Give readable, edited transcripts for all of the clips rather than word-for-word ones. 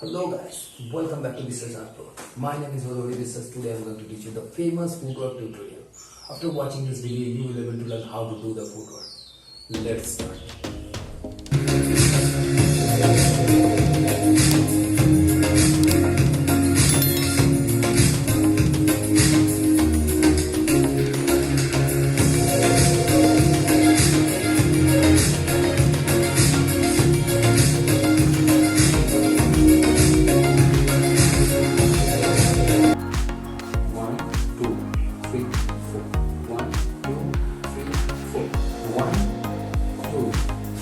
Hello guys, welcome back to Dancefloor. My name is Harahari Biswas. Today I am going to teach you the famous footwork tutorial. After watching this video, you will be able to learn how to do the footwork. Let's start.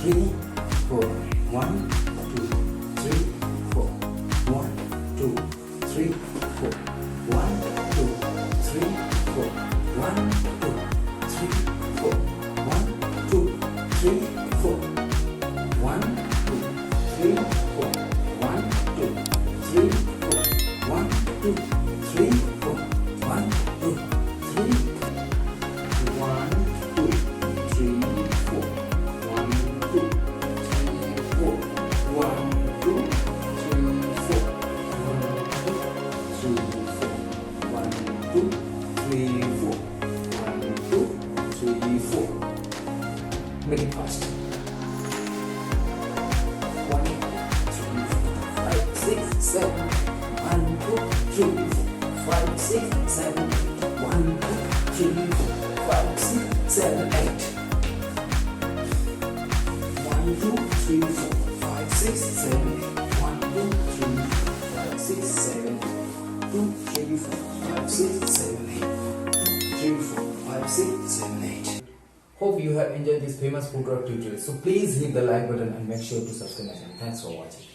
Three, four. 1, 2, 3, 4. 1, 2, 3, 4. 1, 2, 3, 4. 1, 2, 3, 4. 1, 2, 3, 4. 1, 2, 3, 4. 1, 2, 3, 4. 1, 2, 3, 4. 1, 2, 3, 4. Make it fast. 1, 2, 3, 4, 5, 6, 7. 1, 2, 3, 4, 5, 6, 7. 1, 2, 3, 4, 5, 6, 7, 8. 1, 2, 3, 4, 5, 6, 7, 8. 1, 2, 3, 4, 5, 6, 7. 2, 3, 4, 5, 6, 7, 8. 2, 3, 4, 5, 6, 7, 8. Hope you have enjoyed this famous footwork tutorial. So please hit the like button and make sure to subscribe my channel. Thanks for watching.